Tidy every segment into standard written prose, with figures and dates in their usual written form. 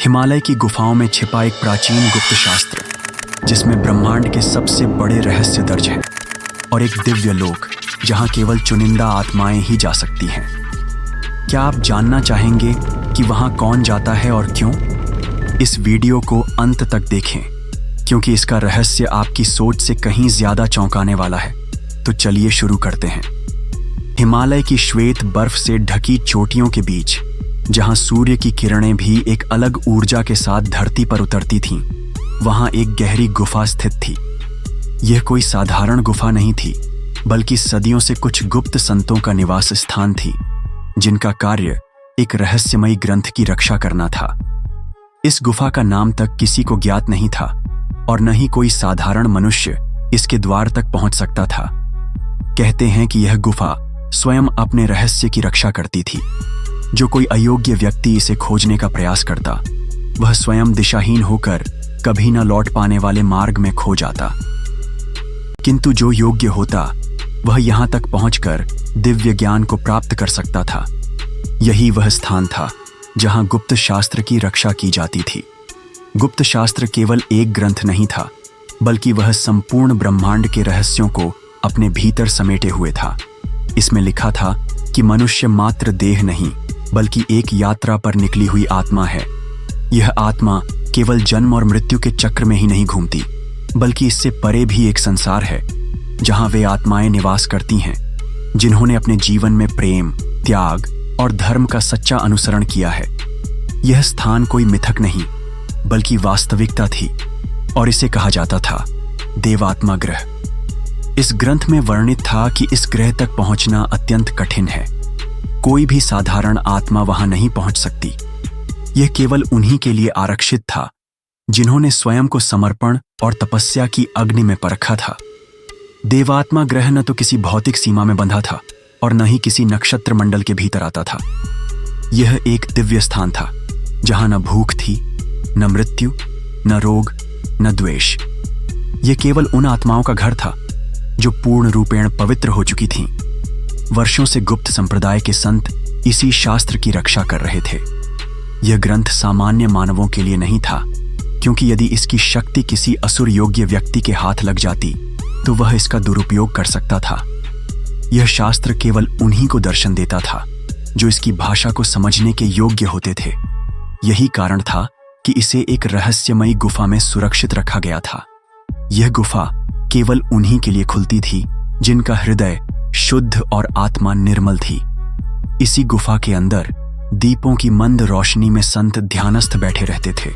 हिमालय की गुफाओं में छिपा एक प्राचीन गुप्त शास्त्र, जिसमें ब्रह्मांड के सबसे बड़े रहस्य दर्ज हैं, और एक दिव्य लोक जहां केवल चुनिंदा आत्माएं ही जा सकती हैं। क्या आप जानना चाहेंगे कि वहां कौन जाता है और क्यों? इस वीडियो को अंत तक देखें, क्योंकि इसका रहस्य आपकी सोच से कहीं ज्यादा चौंकाने वाला है। तो चलिए शुरू करते हैं। हिमालय की श्वेत बर्फ से ढकी चोटियों के बीच, जहां सूर्य की किरणें भी एक अलग ऊर्जा के साथ धरती पर उतरती थीं, वहां एक गहरी गुफा स्थित थी। यह कोई साधारण गुफा नहीं थी, बल्कि सदियों से कुछ गुप्त संतों का निवास स्थान थी, जिनका कार्य एक रहस्यमयी ग्रंथ की रक्षा करना था। इस गुफा का नाम तक किसी को ज्ञात नहीं था, और न ही कोई साधारण मनुष्य इसके द्वार तक पहुंच सकता था। कहते हैं कि यह गुफा स्वयं अपने रहस्य की रक्षा करती थी। जो कोई अयोग्य व्यक्ति इसे खोजने का प्रयास करता, वह स्वयं दिशाहीन होकर कभी न लौट पाने वाले मार्ग में खो जाता। किंतु जो योग्य होता, वह यहां तक पहुंचकर दिव्य ज्ञान को प्राप्त कर सकता था। यही वह स्थान था जहां गुप्त शास्त्र की रक्षा की जाती थी। गुप्त शास्त्र केवल एक ग्रंथ नहीं था, बल्कि वह संपूर्ण ब्रह्मांड के रहस्यों को अपने भीतर समेटे हुए था। इसमें लिखा था कि मनुष्य मात्र देह नहीं, बल्कि एक यात्रा पर निकली हुई आत्मा है। यह आत्मा केवल जन्म और मृत्यु के चक्र में ही नहीं घूमती, बल्कि इससे परे भी एक संसार है, जहां वे आत्माएं निवास करती हैं, जिन्होंने अपने जीवन में प्रेम, त्याग और धर्म का सच्चा अनुसरण किया है। यह स्थान कोई मिथक नहीं, बल्कि वास्तविकता थी, और इसे कहा जाता था देवात्मा ग्रह। इस ग्रंथ में वर्णित था कि इस ग्रह तक पहुंचना अत्यंत कठिन है। कोई भी साधारण आत्मा वहां नहीं पहुंच सकती। यह केवल उन्हीं के लिए आरक्षित था, जिन्होंने स्वयं को समर्पण और तपस्या की अग्नि में परखा था। देवात्मा ग्रह न तो किसी भौतिक सीमा में बंधा था, और न ही किसी नक्षत्र मंडल के भीतर आता था। यह एक दिव्य स्थान था, जहां न भूख थी, न मृत्यु, न रोग, न द्वेष। यह केवल उन आत्माओं का घर था जो पूर्ण रूपेण पवित्र हो चुकी थीं। वर्षों से गुप्त संप्रदाय के संत इसी शास्त्र की रक्षा कर रहे थे। यह ग्रंथ सामान्य मानवों के लिए नहीं था, क्योंकि यदि इसकी शक्ति किसी असुर योग्य व्यक्ति के हाथ लग जाती, तो वह इसका दुरुपयोग कर सकता था। यह शास्त्र केवल उन्हीं को दर्शन देता था, जो इसकी भाषा को समझने के योग्य होते थे। यही कारण था कि इसे एक रहस्यमयी गुफा में सुरक्षित रखा गया था। यह गुफा केवल उन्हीं के लिए खुलती थी, जिनका हृदय शुद्ध और आत्मा निर्मल थी। इसी गुफा के अंदर दीपों की मंद रोशनी में संत ध्यानस्थ बैठे रहते थे,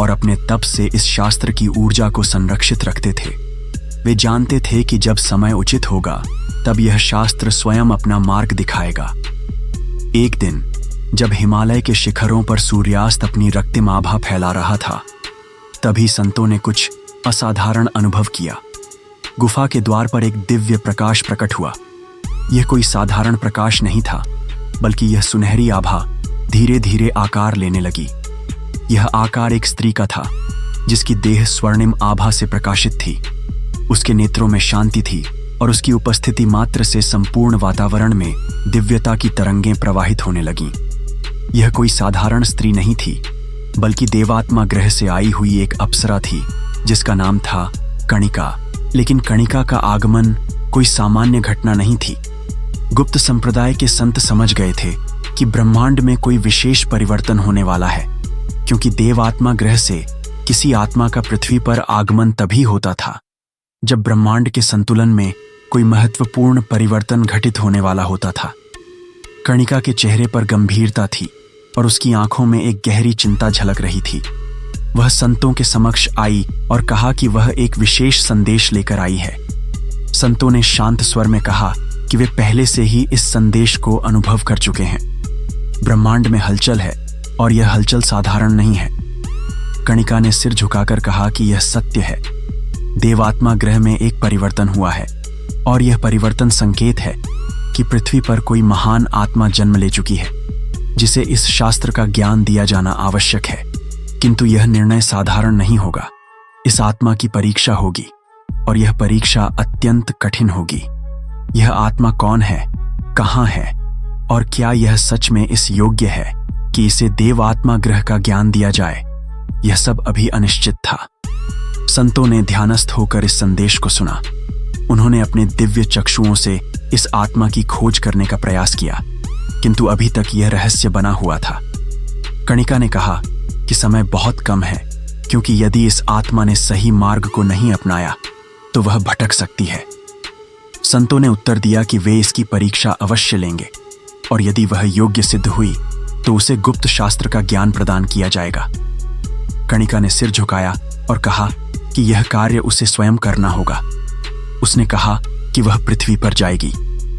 और अपने तप से इस शास्त्र की ऊर्जा को संरक्षित रखते थे। वे जानते थे कि जब समय उचित होगा, तब यह शास्त्र स्वयं अपना मार्ग दिखाएगा। एक दिन जब हिमालय के शिखरों पर सूर्यास्त अपनी रक्तिम आभा फैला रहा था, तभी संतों ने कुछ असाधारण अनुभव किया। गुफा के द्वार पर एक दिव्य प्रकाश प्रकट हुआ। यह कोई साधारण प्रकाश नहीं था, बल्कि यह सुनहरी आभा धीरे धीरे आकार लेने लगी। यह आकार एक स्त्री का था, जिसकी देह स्वर्णिम आभा से प्रकाशित थी। उसके नेत्रों में शांति थी, और उसकी उपस्थिति मात्र से संपूर्ण वातावरण में दिव्यता की तरंगें प्रवाहित होने लगीं। यह कोई साधारण स्त्री नहीं थी, बल्कि देवात्मा ग्रह से आई हुई एक अप्सरा थी, जिसका नाम था कणिका। लेकिन कणिका का आगमन कोई सामान्य घटना नहीं थी। गुप्त संप्रदाय के संत समझ गए थे कि ब्रह्मांड में कोई विशेष परिवर्तन होने वाला है, क्योंकि देवात्मा ग्रह से किसी आत्मा का पृथ्वी पर आगमन तभी होता था जब ब्रह्मांड के संतुलन में कोई महत्वपूर्ण परिवर्तन घटित होने वाला होता था। कणिका के चेहरे पर गंभीरता थी, और उसकी आंखों में एक गहरी चिंता झलक रही थी। वह संतों के समक्ष आई और कहा कि वह एक विशेष संदेश लेकर आई है। संतों ने शांत स्वर में कहा कि वे पहले से ही इस संदेश को अनुभव कर चुके हैं। ब्रह्मांड में हलचल है, और यह हलचल साधारण नहीं है। कणिका ने सिर झुकाकर कहा कि यह सत्य है। देवात्मा ग्रह में एक परिवर्तन हुआ है, और यह परिवर्तन संकेत है कि पृथ्वी पर कोई महान आत्मा जन्म ले चुकी है, जिसे इस शास्त्र का ज्ञान दिया जाना आवश्यक है। किंतु यह निर्णय साधारण नहीं होगा। इस आत्मा की परीक्षा होगी, और यह परीक्षा अत्यंत कठिन होगी। यह आत्मा कौन है, कहां है, और क्या यह सच में इस योग्य है? कि इसे देवात्मा ग्रह का ज्ञान दिया जाए, यह सब अभी अनिश्चित था। संतों ने ध्यानस्थ होकर इस संदेश को सुना। उन्होंने अपने दिव्य चक्षुओं से इस आत्मा की खोज करने का प्रयास किया, किंतु अभी तक यह रहस्य बना हुआ था। कणिका ने कहा कि समय बहुत कम है, क्योंकि यदि इस आत्मा ने सही मार्ग को नहीं अपनाया तो वह भटक सकती है। संतों ने उत्तर दिया कि वे इसकी परीक्षा अवश्य लेंगे, और यदि वह योग्य सिद्ध हुई तो उसे गुप्त शास्त्र का ज्ञान प्रदान किया जाएगा। कणिका ने सिर झुकाया और कहा कि यह कार्य उसे स्वयं करना होगा। उसने कहा कि वह पृथ्वी पर जाएगी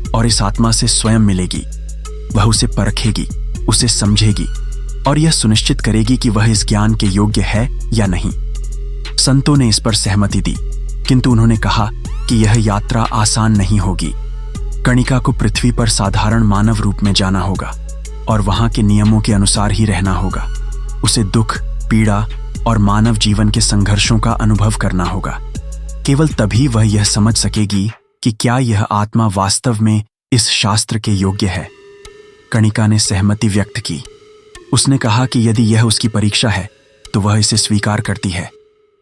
और इस आत्मा से स्वयं मिलेगी। वह उसे परखेगी, उसे समझेगी और यह सुनिश्चित करेगी कि वह इस ज्ञान के योग्य है या नहीं। संतों ने इस पर सहमति दी, किंतु उन्होंने कहा कि यह यात्रा आसान नहीं होगी। कणिका को पृथ्वी पर साधारण मानव रूप में जाना होगा और वहां के नियमों के अनुसार ही रहना होगा। उसे दुख, पीड़ा और मानव जीवन के संघर्षों का अनुभव करना होगा। केवल तभी वह यह समझ सकेगी कि क्या यह आत्मा वास्तव में इस शास्त्र के योग्य है। कणिका ने सहमति व्यक्त की। उसने कहा कि यदि यह उसकी परीक्षा है तो वह इसे स्वीकार करती है।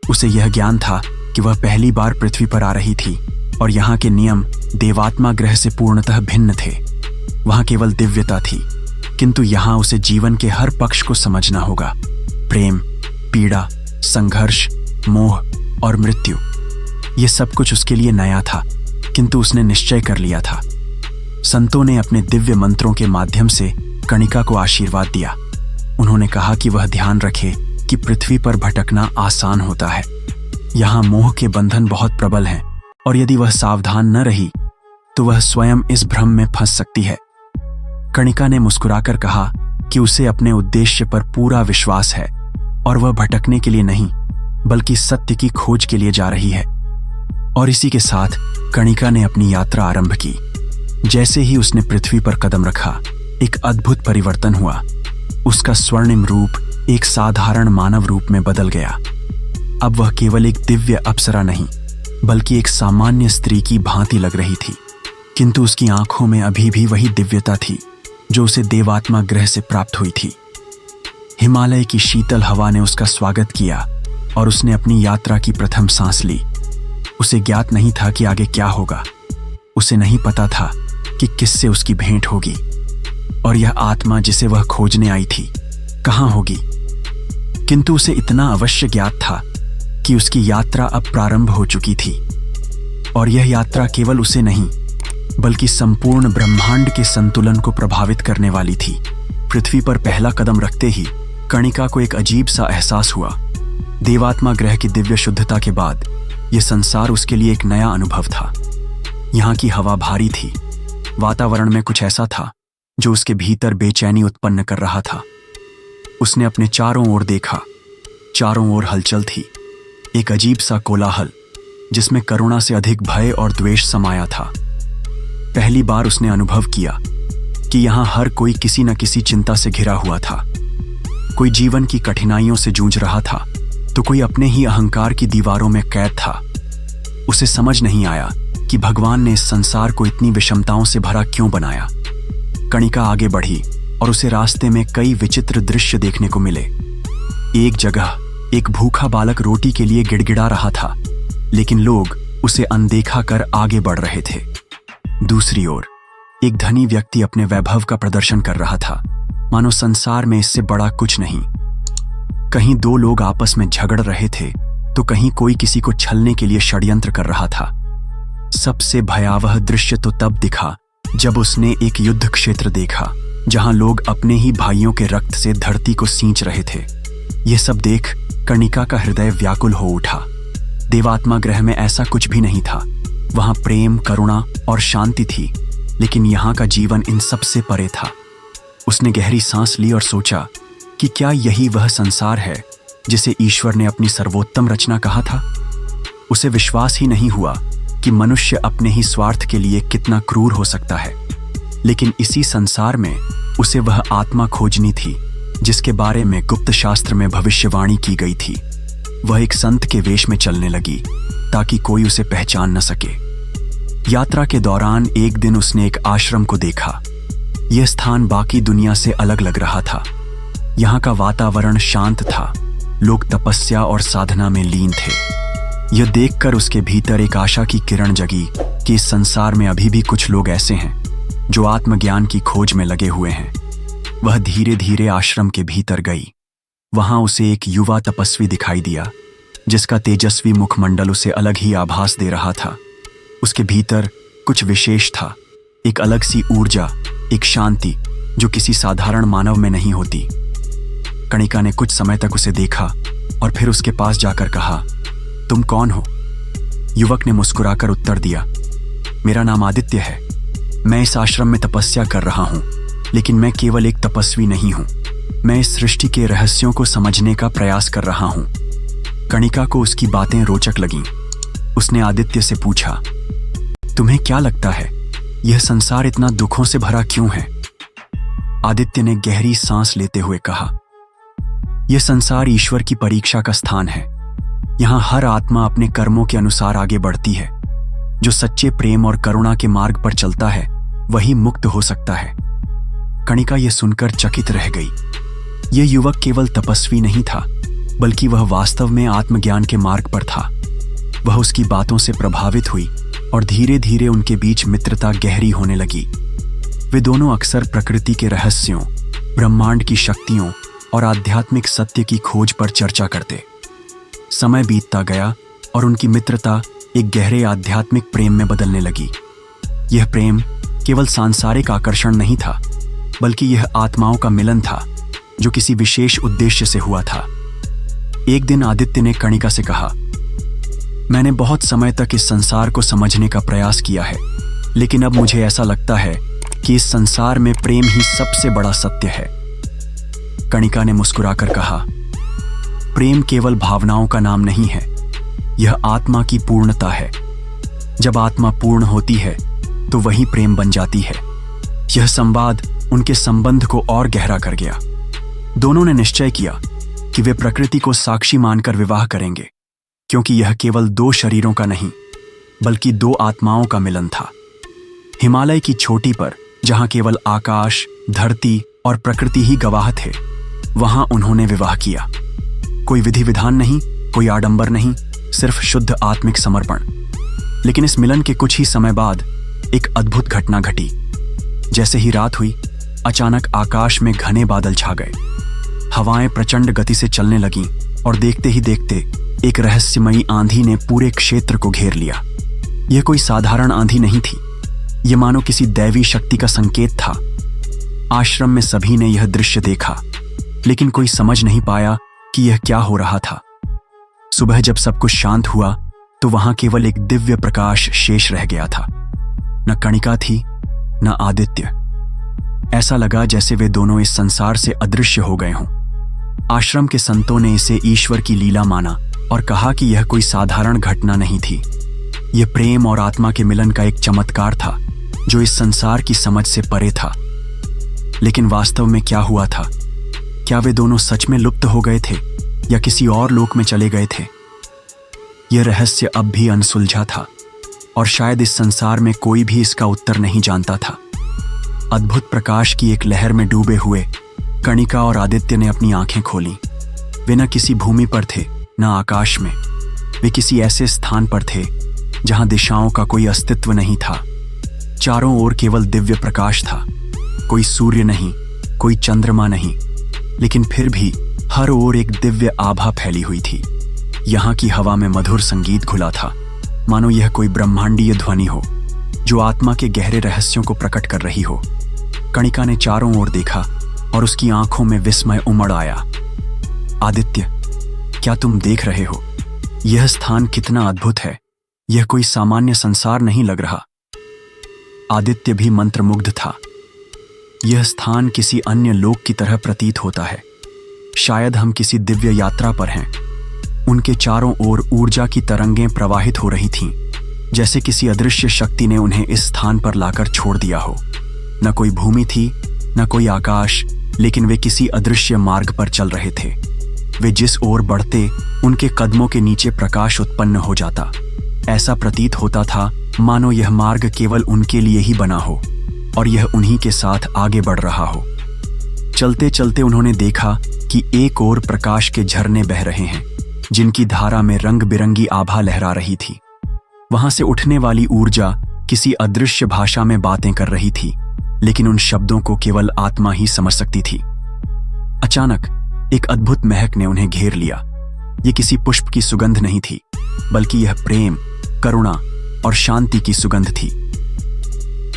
उसे यह ज्ञान था कि वह पहली बार पृथ्वी पर आ रही थी और यहाँ के नियम देवात्मा ग्रह से पूर्णतः भिन्न थे। वहां केवल दिव्यता थी, किंतु यहाँ उसे जीवन के हर पक्ष को समझना होगा। प्रेम, पीड़ा, संघर्ष, मोह और मृत्यु, ये सब कुछ उसके लिए नया था, किंतु उसने निश्चय कर लिया था। संतों ने अपने दिव्य मंत्रों के माध्यम से कणिका को आशीर्वाद दिया। उन्होंने कहा कि वह ध्यान रखे कि पृथ्वी पर भटकना आसान होता है। यहाँ मोह के बंधन बहुत प्रबल हैं और यदि वह सावधान न रही तो वह स्वयं इस भ्रम में फंस सकती है। कणिका ने मुस्कुराकर कहा कि उसे अपने उद्देश्य पर पूरा विश्वास है और वह भटकने के लिए नहीं बल्कि सत्य की खोज के लिए जा रही है। और इसी के साथ कणिका ने अपनी यात्रा आरंभ की। जैसे ही उसने पृथ्वी पर कदम रखा, एक अद्भुत परिवर्तन हुआ। उसका स्वर्णिम रूप एक साधारण मानव रूप में बदल गया। अब वह केवल एक दिव्य अप्सरा नहीं बल्कि एक सामान्य स्त्री की भांति लग रही थी, किंतु उसकी आंखों में अभी भी वही दिव्यता थी जो उसे देवात्मा ग्रह से प्राप्त हुई थी। हिमालय की शीतल हवा ने उसका स्वागत किया और उसने अपनी यात्रा की प्रथम सांस ली। उसे ज्ञात नहीं था कि आगे क्या होगा। उसे नहीं पता था कि किससे उसकी भेंट होगी और यह आत्मा जिसे वह खोजने आई थी कहाँ होगी। किंतु उसे इतना अवश्य ज्ञात था कि उसकी यात्रा अब प्रारंभ हो चुकी थी और यह यात्रा केवल उसे नहीं बल्कि संपूर्ण ब्रह्मांड के संतुलन को प्रभावित करने वाली थी। पृथ्वी पर पहला कदम रखते ही कणिका को एक अजीब सा एहसास हुआ। देवात्मा ग्रह की दिव्य शुद्धता के बाद यह संसार उसके लिए एक नया अनुभव था। यहाँ की हवा भारी थी। वातावरण में कुछ ऐसा था जो उसके भीतर बेचैनी उत्पन्न कर रहा था। उसने अपने चारों ओर देखा। चारों ओर हलचल थी, एक अजीब सा कोलाहल जिसमें करुणा से अधिक भय और द्वेष समाया था। पहली बार उसने अनुभव किया कि यहाँ हर कोई किसी न किसी चिंता से घिरा हुआ था। कोई जीवन की कठिनाइयों से जूझ रहा था तो कोई अपने ही अहंकार की दीवारों में कैद था। उसे समझ नहीं आया कि भगवान ने इस संसार को इतनी विषमताओं से भरा क्यों बनाया। कणिका आगे बढ़ी और उसे रास्ते में कई विचित्र दृश्य देखने को मिले। एक जगह एक भूखा बालक रोटी के लिए गिड़गिड़ा रहा था, लेकिन लोग उसे अनदेखा कर आगे बढ़ रहे थे। दूसरी ओर एक धनी व्यक्ति अपने वैभव का प्रदर्शन कर रहा था, मानो संसार में इससे बड़ा कुछ नहीं। कहीं दो लोग आपस में झगड़ रहे थे तो कहीं कोई किसी को छलने के लिए षड्यंत्र कर रहा था। सबसे भयावह दृश्य तो तब दिखा जब उसने एक युद्ध क्षेत्र देखा जहां लोग अपने ही भाइयों के रक्त से धरती को सींच रहे थे। यह सब देख कणिका का हृदय व्याकुल हो उठा। देवात्मा ग्रह में ऐसा कुछ भी नहीं था। वहां प्रेम, करुणा और शांति थी, लेकिन यहाँ का जीवन इन सब से परे था। उसने गहरी सांस ली और सोचा कि क्या यही वह संसार है जिसे ईश्वर ने अपनी सर्वोत्तम रचना कहा था। उसे विश्वास ही नहीं हुआ कि मनुष्य अपने ही स्वार्थ के लिए कितना क्रूर हो सकता है। लेकिन इसी संसार में उसे वह आत्मा खोजनी थी जिसके बारे में गुप्त शास्त्र में भविष्यवाणी की गई थी। वह एक संत के वेश में चलने लगी ताकि कोई उसे पहचान न सके। यात्रा के दौरान एक दिन उसने एक आश्रम को देखा। यह स्थान बाकी दुनिया से अलग लग रहा था। यहाँ का वातावरण शांत था, लोग तपस्या और साधना में लीन थे। यह देखकर उसके भीतर एक आशा की किरण जगी कि इस संसार में अभी भी कुछ लोग ऐसे हैं जो आत्मज्ञान की खोज में लगे हुए हैं। वह धीरे धीरे आश्रम के भीतर गई। वहां उसे एक युवा तपस्वी दिखाई दिया, जिसका तेजस्वी मुखमंडल उसे अलग ही आभास दे रहा था। उसके भीतर कुछ विशेष था, एक अलग सी ऊर्जा, एक शांति जो किसी साधारण मानव में नहीं होती। कणिका ने कुछ समय तक उसे देखा और फिर उसके पास जाकर कहा, तुम कौन हो? युवक ने मुस्कुराकर उत्तर दिया, मेरा नाम आदित्य है। मैं इस आश्रम में तपस्या कर रहा हूं, लेकिन मैं केवल एक तपस्वी नहीं हूं। मैं इस सृष्टि के रहस्यों को समझने का प्रयास कर रहा हूं। कणिका को उसकी बातें रोचक लगीं। उसने आदित्य से पूछा, तुम्हें क्या लगता है, यह संसार इतना दुखों से भरा क्यों है? आदित्य ने गहरी सांस लेते हुए कहा, यह संसार ईश्वर की परीक्षा का स्थान है। यहां हर आत्मा अपने कर्मों के अनुसार आगे बढ़ती है। जो सच्चे प्रेम और करुणा के मार्ग पर चलता है वही मुक्त हो सकता है। कणिका यह सुनकर चकित रह गई। यह युवक केवल तपस्वी नहीं था, बल्कि वह वास्तव में आत्मज्ञान के मार्ग पर था। वह उसकी बातों से प्रभावित हुई और धीरे धीरे उनके बीच मित्रता गहरी होने लगी। वे दोनों अक्सर प्रकृति के रहस्यों, ब्रह्मांड की शक्तियों और आध्यात्मिक सत्य की खोज पर चर्चा करते। समय बीतता गया और उनकी मित्रता एक गहरे आध्यात्मिक प्रेम में बदलने लगी। यह प्रेम केवल सांसारिक आकर्षण नहीं था, बल्कि यह आत्माओं का मिलन था जो किसी विशेष उद्देश्य से हुआ था। एक दिन आदित्य ने कणिका से कहा, मैंने बहुत समय तक इस संसार को समझने का प्रयास किया है, लेकिन अब मुझे ऐसा लगता है कि इस संसार में प्रेम ही सबसे बड़ा सत्य है। कणिका ने मुस्कुराकर कहा, प्रेम केवल भावनाओं का नाम नहीं है, यह आत्मा की पूर्णता है। जब आत्मा पूर्ण होती है तो वही प्रेम बन जाती है। यह संवाद उनके संबंध को और गहरा कर गया। दोनों ने निश्चय किया कि वे प्रकृति को साक्षी मानकर विवाह करेंगे, क्योंकि यह केवल दो शरीरों का नहीं, बल्कि दो आत्माओं का मिलन था। हिमालय की चोटी पर, जहां केवल आकाश, धरती और प्रकृति ही गवाह थे, वहां उन्होंने विवाह किया। कोई विधि विधान नहीं, कोई आडंबर नहीं, सिर्फ शुद्ध आत्मिक समर्पण। लेकिन इस मिलन के कुछ ही समय बाद एक अद्भुत घटना घटी। जैसे ही रात हुई, अचानक आकाश में घने बादल छा गए। हवाएं प्रचंड गति से चलने लगीं और देखते ही देखते एक रहस्यमयी आंधी ने पूरे क्षेत्र को घेर लिया। यह कोई साधारण आंधी नहीं थी, यह मानो किसी दैवी शक्ति का संकेत था। आश्रम में सभी ने यह दृश्य देखा, लेकिन कोई समझ नहीं पाया कि यह क्या हो रहा था। सुबह जब सब कुछ शांत हुआ तो वहां केवल एक दिव्य प्रकाश शेष रह गया था। न कणिका थी, न आदित्य। ऐसा लगा जैसे वे दोनों इस संसार से अदृश्य हो गए हों। आश्रम के संतों ने इसे ईश्वर की लीला माना और कहा कि यह कोई साधारण घटना नहीं थी। यह प्रेम और आत्मा के मिलन का एक चमत्कार था जो इस संसार की समझ से परे था। लेकिन वास्तव में क्या हुआ था? क्या वे दोनों सच में लुप्त हो गए थे या किसी और लोक में चले गए थे? यह रहस्य अब भी अनसुलझा था और शायद इस संसार में कोई भी इसका उत्तर नहीं जानता था। अद्भुत प्रकाश की एक लहर में डूबे हुए कणिका और आदित्य ने अपनी आंखें खोलीं। वे न किसी भूमि पर थे, न आकाश में। वे किसी ऐसे स्थान पर थे जहां दिशाओं का कोई अस्तित्व नहीं था। चारों ओर केवल दिव्य प्रकाश था। कोई सूर्य नहीं, कोई चंद्रमा नहीं, लेकिन फिर भी हर ओर एक दिव्य आभा फैली हुई थी। यहाँ की हवा में मधुर संगीत घुला था, मानो यह कोई ब्रह्मांडीय ध्वनि हो जो आत्मा के गहरे रहस्यों को प्रकट कर रही हो। कणिका ने चारों ओर देखा और उसकी आंखों में विस्मय उमड़ आया। आदित्य, क्या तुम देख रहे हो? यह स्थान कितना अद्भुत है। यह कोई सामान्य संसार नहीं लग रहा। आदित्य भी मंत्रमुग्ध था। यह स्थान किसी अन्य लोक की तरह प्रतीत होता है। शायद हम किसी दिव्य यात्रा पर हैं। उनके चारों ओर ऊर्जा की तरंगें प्रवाहित हो रही थीं, जैसे किसी अदृश्य शक्ति ने उन्हें इस स्थान पर लाकर छोड़ दिया हो। न कोई भूमि थी, न कोई आकाश, लेकिन वे किसी अदृश्य मार्ग पर चल रहे थे। वे जिस ओर बढ़ते, उनके कदमों के नीचे प्रकाश उत्पन्न हो जाता। ऐसा प्रतीत होता था मानो यह मार्ग केवल उनके लिए ही बना हो और यह उन्हीं के साथ आगे बढ़ रहा हो। चलते चलते उन्होंने देखा कि एक ओर प्रकाश के झरने बह रहे हैं, जिनकी धारा में रंग बिरंगी आभा लहरा रही थी। वहां से उठने वाली ऊर्जा किसी अदृश्य भाषा में बातें कर रही थी, लेकिन उन शब्दों को केवल आत्मा ही समझ सकती थी। अचानक एक अद्भुत महक ने उन्हें घेर लिया। ये किसी पुष्प की सुगंध नहीं थी, बल्कि यह प्रेम, करुणा और शांति की सुगंध थी।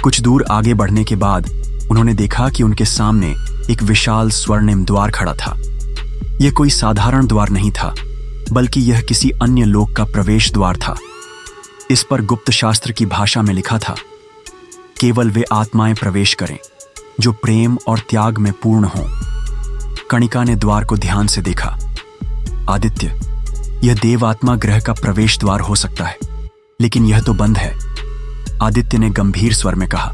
कुछ दूर आगे बढ़ने के बाद उन्होंने देखा कि उनके सामने एक विशाल स्वर्णिम द्वार खड़ा था। यह कोई साधारण द्वार नहीं था, बल्कि यह किसी अन्य लोक का प्रवेश द्वार था। इस पर गुप्त शास्त्र की भाषा में लिखा था, केवल वे आत्माएं प्रवेश करें जो प्रेम और त्याग में पूर्ण हों। कणिका ने द्वार को ध्यान से देखा। आदित्य, यह देवात्मा ग्रह का प्रवेश द्वार हो सकता है, लेकिन यह तो बंद है। आदित्य ने गंभीर स्वर में कहा,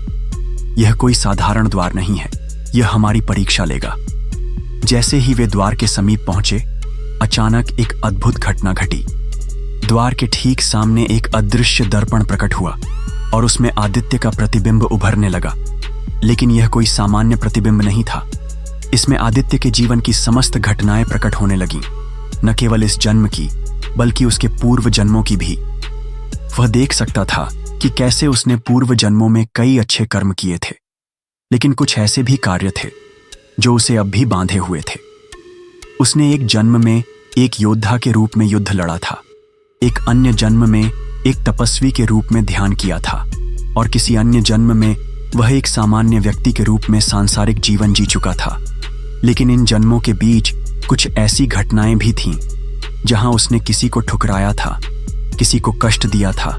यह कोई साधारण द्वार नहीं है, यह हमारी परीक्षा लेगा। जैसे ही वे द्वार के समीप पहुंचे, अचानक एक अद्भुत घटना घटी। द्वार के ठीक सामने एक अदृश्य दर्पण प्रकट हुआ और उसमें आदित्य का प्रतिबिंब उभरने लगा। लेकिन यह कोई सामान्य प्रतिबिंब नहीं था। इसमें आदित्य के जीवन की समस्त घटनाएं प्रकट होने लगीं, न केवल इस जन्म की, बल्कि उसके पूर्व जन्मों की भी। वह देख सकता था कि कैसे उसने पूर्व जन्मों में कई अच्छे कर्म किए थे, लेकिन कुछ ऐसे भी कार्य थे जो उसे अब भी बांधे हुए थे। उसने एक जन्म में एक योद्धा के रूप में युद्ध लड़ा था, एक अन्य जन्म में एक तपस्वी के रूप में ध्यान किया था, और किसी अन्य जन्म में वह एक सामान्य व्यक्ति के रूप में सांसारिक जीवन जी चुका था। लेकिन इन जन्मों के बीच कुछ ऐसी घटनाएं भी थीं जहां उसने किसी को ठुकराया था, किसी को कष्ट दिया था,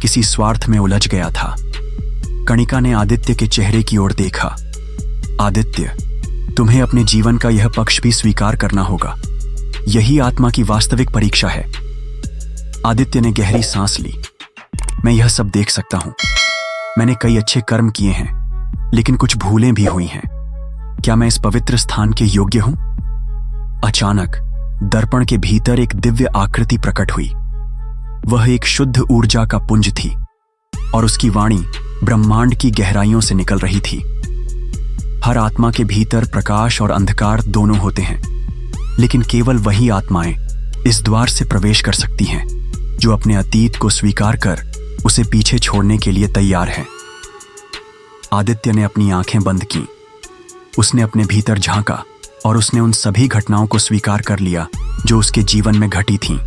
किसी स्वार्थ में उलझ गया था। कणिका ने आदित्य के चेहरे की ओर देखा। आदित्य, तुम्हें अपने जीवन का यह पक्ष भी स्वीकार करना होगा। यही आत्मा की वास्तविक परीक्षा है। आदित्य ने गहरी सांस ली। मैं यह सब देख सकता हूं। मैंने कई अच्छे कर्म किए हैं, लेकिन कुछ भूलें भी हुई हैं। क्या मैं इस पवित्र स्थान के योग्य हूं? अचानक दर्पण के भीतर एक दिव्य आकृति प्रकट हुई। वह एक शुद्ध ऊर्जा का पुंज थी और उसकी वाणी ब्रह्मांड की गहराइयों से निकल रही थी। हर आत्मा के भीतर प्रकाश और अंधकार दोनों होते हैं, लेकिन केवल वही आत्माएं इस द्वार से प्रवेश कर सकती हैं जो अपने अतीत को स्वीकार कर उसे पीछे छोड़ने के लिए तैयार हैं। आदित्य ने अपनी आंखें बंद की। उसने अपने भीतर झांका और उसने उन सभी घटनाओं को स्वीकार कर लिया जो उसके जीवन में घटी थीं।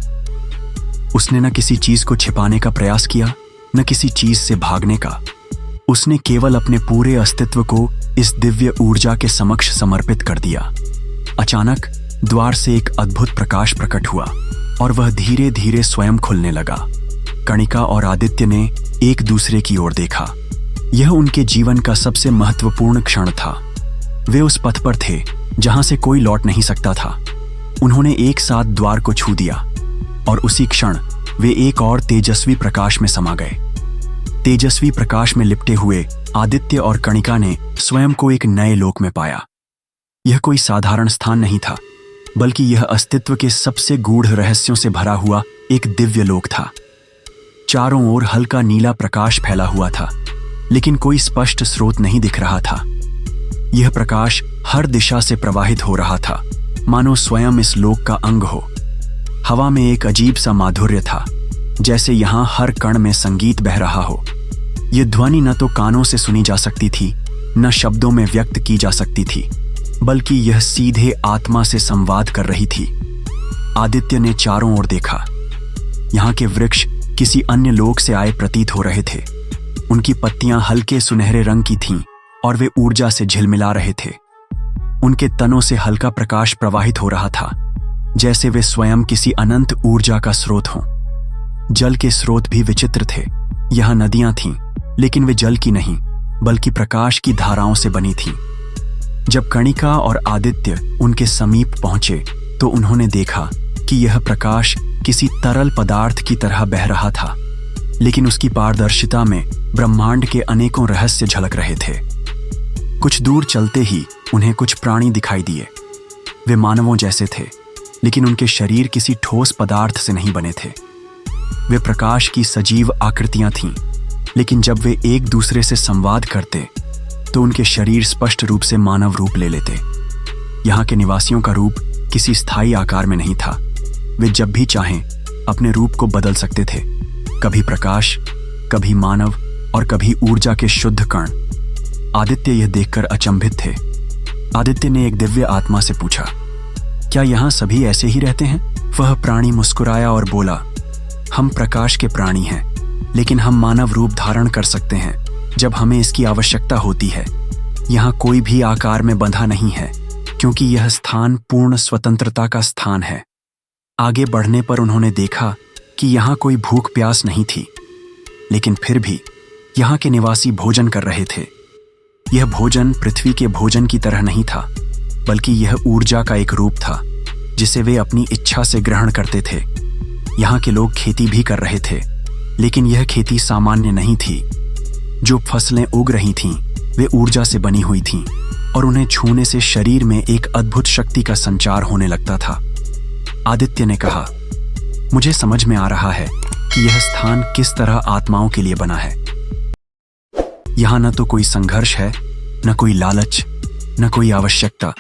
उसने न किसी चीज को छिपाने का प्रयास किया, न किसी चीज से भागने का। उसने केवल अपने पूरे अस्तित्व को इस दिव्य ऊर्जा के समक्ष समर्पित कर दिया। अचानक द्वार से एक अद्भुत प्रकाश प्रकट हुआ और वह धीरे धीरे स्वयं खुलने लगा। कणिका और आदित्य ने एक दूसरे की ओर देखा। यह उनके जीवन का सबसे महत्वपूर्ण क्षण था। वे उस पथ पर थे जहां से कोई लौट नहीं सकता था। उन्होंने एक साथ द्वार को छू दिया और उसी क्षण वे एक और तेजस्वी प्रकाश में समा गए। तेजस्वी प्रकाश में लिपटे हुए आदित्य और कणिका ने स्वयं को एक नए लोक में पाया। यह कोई साधारण स्थान नहीं था, बल्कि यह अस्तित्व के सबसे गूढ़ रहस्यों से भरा हुआ एक दिव्य लोक था। चारों ओर हल्का नीला प्रकाश फैला हुआ था, लेकिन कोई स्पष्ट स्रोत नहीं दिख रहा था। यह प्रकाश हर दिशा से प्रवाहित हो रहा था, मानो स्वयं इस लोक का अंग हो। हवा में एक अजीब सा माधुर्य था, जैसे यहां हर कण में संगीत बह रहा हो। यह ध्वनि न तो कानों से सुनी जा सकती थी, न शब्दों में व्यक्त की जा सकती थी, बल्कि यह सीधे आत्मा से संवाद कर रही थी। आदित्य ने चारों ओर देखा। यहाँ के वृक्ष किसी अन्य लोक से आए प्रतीत हो रहे थे। उनकी पत्तियां हल्के सुनहरे रंग की थीं और वे ऊर्जा से झिलमिला रहे थे। उनके तनों से हल्का प्रकाश प्रवाहित हो रहा था, जैसे वे स्वयं किसी अनंत ऊर्जा का स्रोत हों। जल के स्रोत भी विचित्र थे। यहाँ नदियां थीं, लेकिन वे जल की नहीं, बल्कि प्रकाश की धाराओं से बनी थीं। जब कणिका और आदित्य उनके समीप पहुंचे तो उन्होंने देखा कि यह प्रकाश किसी तरल पदार्थ की तरह बह रहा था, लेकिन उसकी पारदर्शिता में ब्रह्मांड के अनेकों रहस्य झलक रहे थे। कुछ दूर चलते ही उन्हें कुछ प्राणी दिखाई दिए। वे मानवों जैसे थे, लेकिन उनके शरीर किसी ठोस पदार्थ से नहीं बने थे। वे प्रकाश की सजीव आकृतियां थीं, लेकिन जब वे एक दूसरे से संवाद करते तो उनके शरीर स्पष्ट रूप से मानव रूप ले लेते। यहाँ के निवासियों का रूप किसी स्थायी आकार में नहीं था। वे जब भी चाहें अपने रूप को बदल सकते थे, कभी प्रकाश, कभी मानव और कभी ऊर्जा के शुद्ध कण। आदित्य यह देखकर अचंभित थे। आदित्य ने एक दिव्य आत्मा से पूछा, क्या यहाँ सभी ऐसे ही रहते हैं? वह प्राणी मुस्कुराया और बोला, हम प्रकाश के प्राणी हैं, लेकिन हम मानव रूप धारण कर सकते हैं जब हमें इसकी आवश्यकता होती है। यहाँ कोई भी आकार में बंधा नहीं है, क्योंकि यह स्थान पूर्ण स्वतंत्रता का स्थान है। आगे बढ़ने पर उन्होंने देखा कि यहाँ कोई भूख प्यास नहीं थी, लेकिन फिर भी यहाँ के निवासी भोजन कर रहे थे। यह भोजन पृथ्वी के भोजन की तरह नहीं था, बल्कि यह ऊर्जा का एक रूप था जिसे वे अपनी इच्छा से ग्रहण करते थे। यहाँ के लोग खेती भी कर रहे थे, लेकिन यह खेती सामान्य नहीं थी। जो फसलें उग रही थीं, वे ऊर्जा से बनी हुई थीं और उन्हें छूने से शरीर में एक अद्भुत शक्ति का संचार होने लगता था। आदित्य ने कहा, मुझे समझ में आ रहा है कि यह स्थान किस तरह आत्माओं के लिए बना है। यहाँ न तो कोई संघर्ष है, न कोई लालच, न कोई आवश्यकता।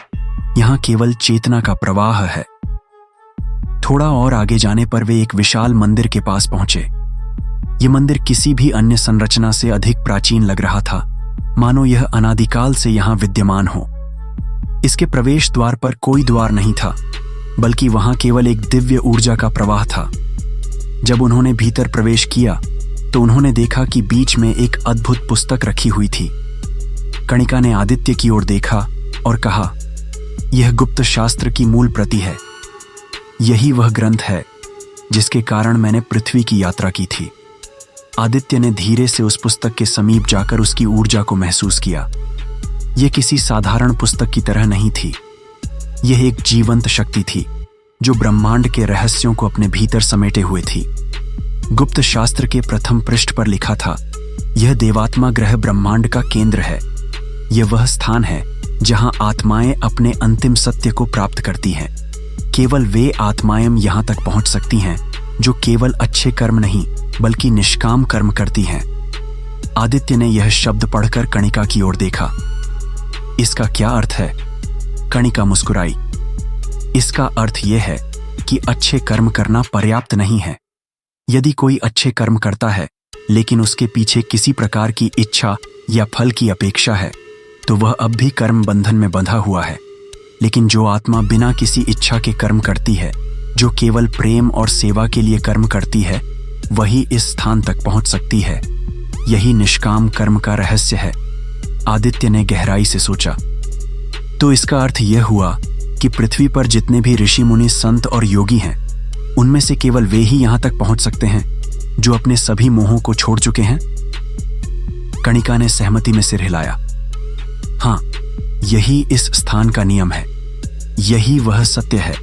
यहाँ केवल चेतना का प्रवाह है। थोड़ा और आगे जाने पर वे एक विशाल मंदिर के पास पहुंचे। यह मंदिर किसी भी अन्य संरचना से अधिक प्राचीन लग रहा था, मानो यह अनादिकाल से यहाँ विद्यमान हो। इसके प्रवेश द्वार पर कोई द्वार नहीं था, बल्कि वहां केवल एक दिव्य ऊर्जा का प्रवाह था। जब उन्होंने भीतर प्रवेश किया तो उन्होंने देखा कि बीच में एक अद्भुत पुस्तक रखी हुई थी। कणिका ने आदित्य की ओर देखा और कहा, यह गुप्त शास्त्र की मूल प्रति है। यही वह ग्रंथ है जिसके कारण मैंने पृथ्वी की यात्रा की थी। आदित्य ने धीरे से उस पुस्तक के समीप जाकर उसकी ऊर्जा को महसूस किया। यह किसी साधारण पुस्तक की तरह नहीं थी। यह एक जीवंत शक्ति थी जो ब्रह्मांड के रहस्यों को अपने भीतर समेटे हुए थी। गुप्त शास्त्र के प्रथम पृष्ठ पर लिखा था, यह देवात्मा ग्रह ब्रह्मांड का केंद्र है। यह वह स्थान है जहां आत्माएं अपने अंतिम सत्य को प्राप्त करती हैं। केवल वे आत्माएं यहां तक पहुंच सकती हैं जो केवल अच्छे कर्म नहीं बल्कि निष्काम कर्म करती हैं। आदित्य ने यह शब्द पढ़कर कणिका की ओर देखा। इसका क्या अर्थ है? कणिका मुस्कुराई। इसका अर्थ यह है कि अच्छे कर्म करना पर्याप्त नहीं है। यदि कोई अच्छे कर्म करता है लेकिन उसके पीछे किसी प्रकार की इच्छा या फल की अपेक्षा है, तो वह अब भी कर्म बंधन में बंधा हुआ है। लेकिन जो आत्मा बिना किसी इच्छा के कर्म करती है, जो केवल प्रेम और सेवा के लिए कर्म करती है, वही इस स्थान तक पहुंच सकती है। यही निष्काम कर्म का रहस्य है। आदित्य ने गहराई से सोचा। तो इसका अर्थ यह हुआ कि पृथ्वी पर जितने भी ऋषि मुनि, संत और योगी हैं, उनमें से केवल वे ही यहां तक पहुंच सकते हैं जो अपने सभी मोहों को छोड़ चुके हैं। कणिका ने सहमति में सिर हिलाया। हाँ, यही इस स्थान का नियम है। यही वह सत्य है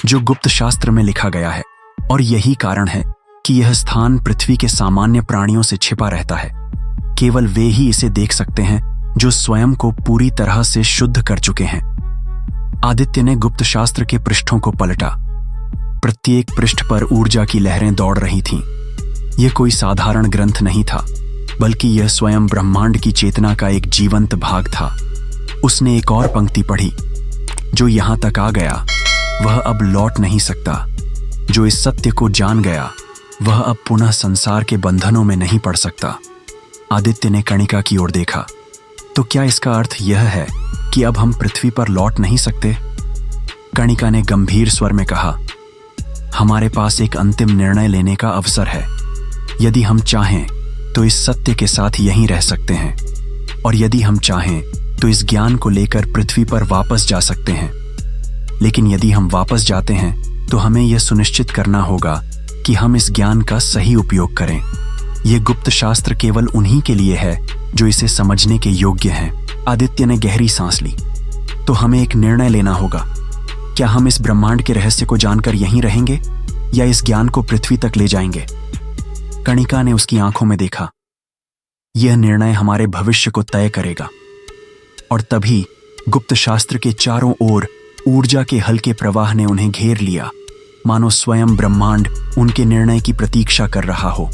जो गुप्त शास्त्र में लिखा गया है, और यही कारण है कि यह स्थान पृथ्वी के सामान्य प्राणियों से छिपा रहता है। केवल वे ही इसे देख सकते हैं जो स्वयं को पूरी तरह से शुद्ध कर चुके हैं। आदित्य ने गुप्त शास्त्र के पृष्ठों को पलटा। प्रत्येक पृष्ठ पर ऊर्जा की लहरें दौड़ रही थीं। यह कोई साधारण ग्रंथ नहीं था, बल्कि यह स्वयं ब्रह्मांड की चेतना का एक जीवंत भाग था। उसने एक और पंक्ति पढ़ी, जो यहां तक आ गया वह अब लौट नहीं सकता। जो इस सत्य को जान गया वह अब पुनः संसार के बंधनों में नहीं पड़ सकता। आदित्य ने कणिका की ओर देखा। तो क्या इसका अर्थ यह है कि अब हम पृथ्वी पर लौट नहीं सकते? कणिका ने गंभीर स्वर में कहा, हमारे पास एक अंतिम निर्णय लेने का अवसर है। यदि हम चाहें तो इस सत्य के साथ यहीं रह सकते हैं, और यदि हम चाहें तो इस ज्ञान को लेकर पृथ्वी पर वापस जा सकते हैं। लेकिन यदि हम वापस जाते हैं तो हमें यह सुनिश्चित करना होगा कि हम इस ज्ञान का सही उपयोग करें। यह गुप्त शास्त्र केवल उन्हीं के लिए है जो इसे समझने के योग्य हैं। आदित्य ने गहरी सांस ली। तो हमें एक निर्णय लेना होगा। क्या हम इस ब्रह्मांड के रहस्य को जानकर यहीं रहेंगे या इस ज्ञान को पृथ्वी तक ले जाएंगे? कणिका ने उसकी आंखों में देखा। यह निर्णय हमारे भविष्य को तय करेगा। और तभी गुप्त शास्त्र के चारों ओर ऊर्जा के हल्के प्रवाह ने उन्हें घेर लिया, मानो स्वयं ब्रह्मांड उनके निर्णय की प्रतीक्षा कर रहा हो।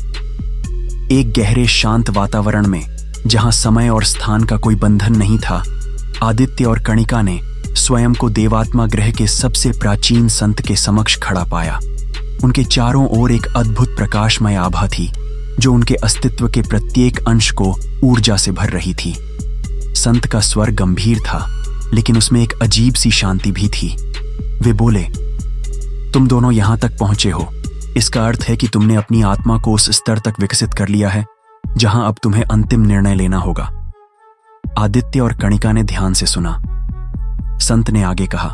एक गहरे शांत वातावरण में, जहां समय और स्थान का कोई बंधन नहीं था, आदित्य और कणिका ने स्वयं को देवात्मा ग्रह के सबसे प्राचीन संत के समक्ष खड़ा पाया। उनके चारों ओर एक अद्भुत प्रकाशमय आभा थी जो उनके अस्तित्व के प्रत्येक अंश को ऊर्जा से भर रही थी। संत का स्वर गंभीर था, लेकिन उसमें एक अजीब सी शांति भी थी। वे बोले, तुम दोनों यहां तक पहुंचे हो, इसका अर्थ है कि तुमने अपनी आत्मा को उस स्तर तक विकसित कर लिया है जहां अब तुम्हें अंतिम निर्णय लेना होगा। आदित्य और कणिका ने ध्यान से सुना। संत ने आगे कहा,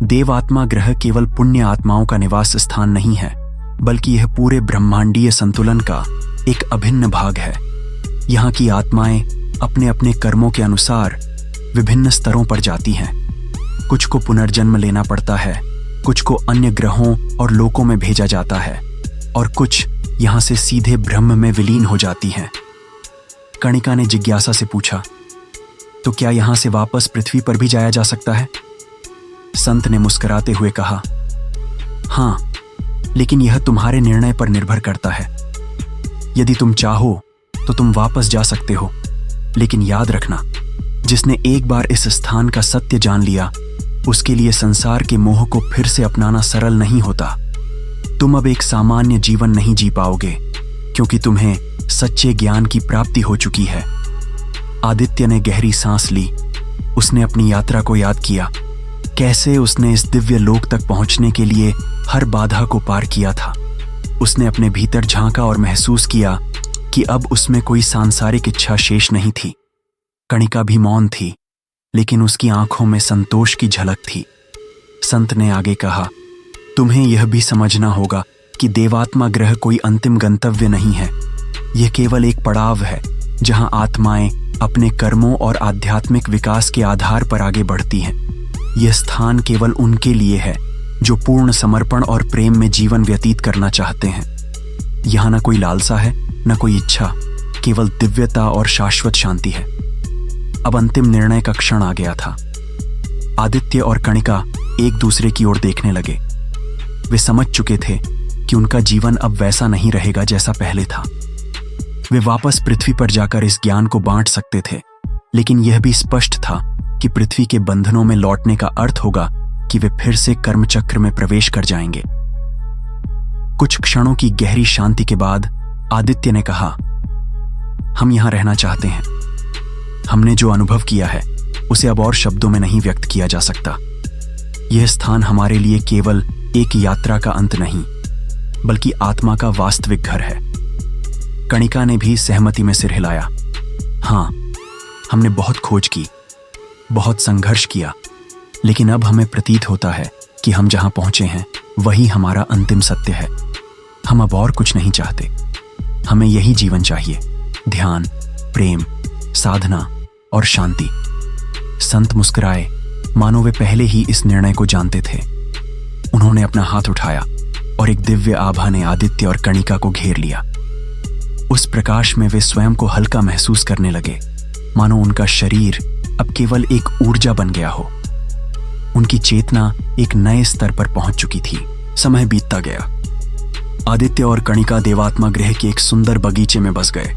देवात्मा ग्रह केवल पुण्य आत्माओं का निवास स्थान नहीं है, बल्कि यह पूरे ब्रह्मांडीय संतुलन का एक अभिन्न भाग है। यहाँ की आत्माएं अपने अपने कर्मों के अनुसार विभिन्न स्तरों पर जाती हैं। कुछ को पुनर्जन्म लेना पड़ता है, कुछ को अन्य ग्रहों और लोकों में भेजा जाता है, और कुछ यहाँ से सीधे ब्रह्म में विलीन हो जाती हैं। कणिका ने जिज्ञासा से पूछा, तो क्या यहाँ से वापस पृथ्वी पर भी जाया जा सकता है? संत ने मुस्कुराते हुए कहा, हाँ, लेकिन यह तुम्हारे निर्णय पर निर्भर करता है। यदि तुम चाहो तो तुम वापस जा सकते हो, लेकिन याद रखना, जिसने एक बार इस स्थान का सत्य जान लिया, उसके लिए संसार के मोह को फिर से अपनाना सरल नहीं होता। तुम अब एक सामान्य जीवन नहीं जी पाओगे, क्योंकि तुम्हें सच्चे ज्ञान की प्राप्ति हो चुकी है। आदित्य ने गहरी सांस ली। उसने अपनी यात्रा को याद किया, कैसे उसने इस दिव्य लोक तक पहुंचने के लिए हर बाधा को पार किया था। उसने अपने भीतर झांका और महसूस किया कि अब उसमें कोई सांसारिक इच्छा शेष नहीं थी। कणिका भी मौन थी, लेकिन उसकी आंखों में संतोष की झलक थी। संत ने आगे कहा, तुम्हें यह भी समझना होगा कि देवात्मा ग्रह कोई अंतिम गंतव्य नहीं है। यह केवल एक पड़ाव है जहां आत्माएं अपने कर्मों और आध्यात्मिक विकास के आधार पर आगे बढ़ती हैं। यह स्थान केवल उनके लिए है जो पूर्ण समर्पण और प्रेम में जीवन व्यतीत करना चाहते हैं। यहाँ न कोई लालसा है, न कोई इच्छा, केवल दिव्यता और शाश्वत शांति है। अब अंतिम निर्णय का क्षण आ गया था। आदित्य और कणिका एक दूसरे की ओर देखने लगे। वे समझ चुके थे कि उनका जीवन अब वैसा नहीं रहेगा जैसा पहले था। वे वापस पृथ्वी पर जाकर इस ज्ञान को बांट सकते थे, लेकिन यह भी स्पष्ट था कि पृथ्वी के बंधनों में लौटने का अर्थ होगा कि वे फिर से कर्मचक्र में प्रवेश कर जाएंगे। कुछ क्षणों की गहरी शांति के बाद आदित्य ने कहा, हम यहां रहना चाहते हैं। हमने जो अनुभव किया है उसे अब और शब्दों में नहीं व्यक्त किया जा सकता। यह स्थान हमारे लिए केवल एक यात्रा का अंत नहीं, बल्कि आत्मा का वास्तविक घर है। कणिका ने भी सहमति में सिर हिलाया। हाँ, हमने बहुत खोज की, बहुत संघर्ष किया, लेकिन अब हमें प्रतीत होता है कि हम जहां पहुंचे हैं वही हमारा अंतिम सत्य है। हम अब और कुछ नहीं चाहते। हमें यही जीवन चाहिए, ध्यान, प्रेम, साधना और शांति। संत मुस्कुराए, मानो वे पहले ही इस निर्णय को जानते थे। उन्होंने अपना हाथ उठाया और एक दिव्य आभा ने आदित्य और कणिका को घेर लिया। उस प्रकाश में वे स्वयं को हल्का महसूस करने लगे, मानो उनका शरीर अब केवल एक ऊर्जा बन गया हो। उनकी चेतना एक नए स्तर पर पहुंच चुकी थी। समय बीतता गया। आदित्य और कणिका देवात्मा ग्रह के एक सुंदर बगीचे में बस गए।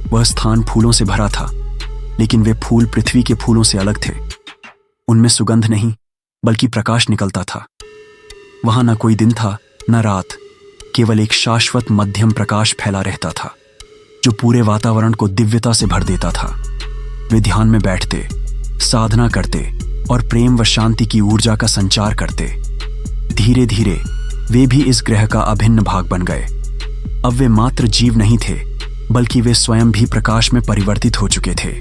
वह स्थान फूलों से भरा था, लेकिन वे फूल पृथ्वी के फूलों से अलग थे। उनमें सुगंध नहीं, बल्कि प्रकाश निकलता था। वहां न कोई दिन था, न रात, केवल एक शाश्वत मध्यम प्रकाश फैला रहता था, जो पूरे वातावरण को दिव्यता से भर देता था। वे ध्यान में बैठते, साधना करते और प्रेम व शांति की ऊर्जा का संचार करते। धीरे धीरे वे भी इस ग्रह का अभिन्न भाग बन गए। अब वे मात्र जीव नहीं थे, बल्कि वे स्वयं भी प्रकाश में परिवर्तित हो चुके थे।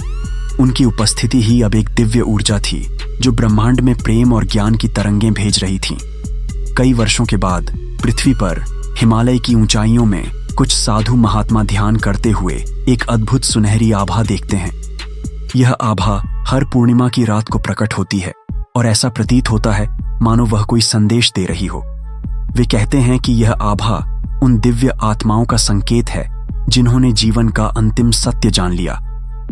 उनकी उपस्थिति ही अब एक दिव्य ऊर्जा थी जो ब्रह्मांड में प्रेम और ज्ञान की तरंगें भेज रही थीं। कई वर्षों के बाद पृथ्वी पर हिमालय की ऊंचाइयों में कुछ साधु महात्मा ध्यान करते हुए एक अद्भुत सुनहरी आभा देखते हैं। यह आभा हर पूर्णिमा की रात को प्रकट होती है और ऐसा प्रतीत होता है मानो वह कोई संदेश दे रही हो। वे कहते हैं कि यह आभा उन दिव्य आत्माओं का संकेत है जिन्होंने जीवन का अंतिम सत्य जान लिया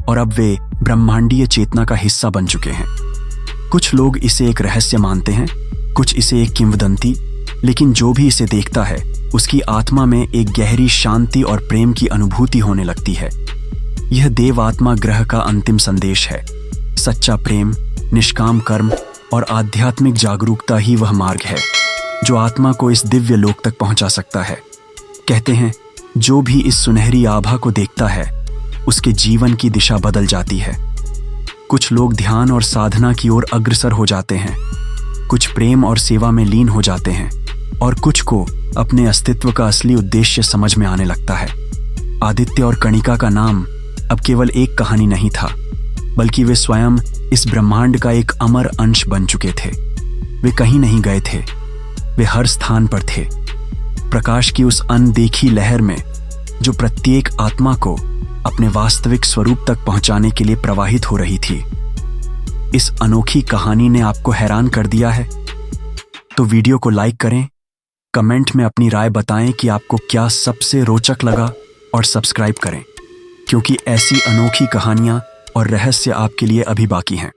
और अब वे ब्रह्मांडीय चेतना का हिस्सा बन चुके हैं। कुछ लोग इसे एक रहस्य मानते हैं, कुछ इसे एक किंवदंती, लेकिन जो भी इसे देखता है उसकी आत्मा में एक गहरी शांति और प्रेम की अनुभूति होने लगती है। यह देवात्मा ग्रह का अंतिम संदेश है। सच्चा प्रेम, निष्काम कर्म और आध्यात्मिक जागरूकता ही वह मार्ग है जो आत्मा को इस दिव्य लोक तक पहुंचा सकता है। कहते हैं, जो भी इस सुनहरी आभा को देखता है उसके जीवन की दिशा बदल जाती है। कुछ लोग ध्यान और साधना की ओर अग्रसर हो जाते हैं, कुछ प्रेम और सेवा में लीन हो जाते हैं और कुछ को अपने अस्तित्व का असली उद्देश्य समझ में आने लगता है। आदित्य और कणिका का नाम अब केवल एक कहानी नहीं था, बल्कि वे स्वयं इस ब्रह्मांड का एक अमर अंश बन चुके थे। वे कहीं नहीं गए थे, वे हर स्थान पर थे, प्रकाश की उस अनदेखी लहर में जो प्रत्येक आत्मा को अपने वास्तविक स्वरूप तक पहुंचाने के लिए प्रवाहित हो रही थी। इस अनोखी कहानी ने आपको हैरान कर दिया है? तो वीडियो को लाइक करें, कमेंट में अपनी राय बताएं कि आपको क्या सबसे रोचक लगा और सब्सक्राइब करें, क्योंकि ऐसी अनोखी कहानियां और रहस्य आपके लिए अभी बाकी हैं।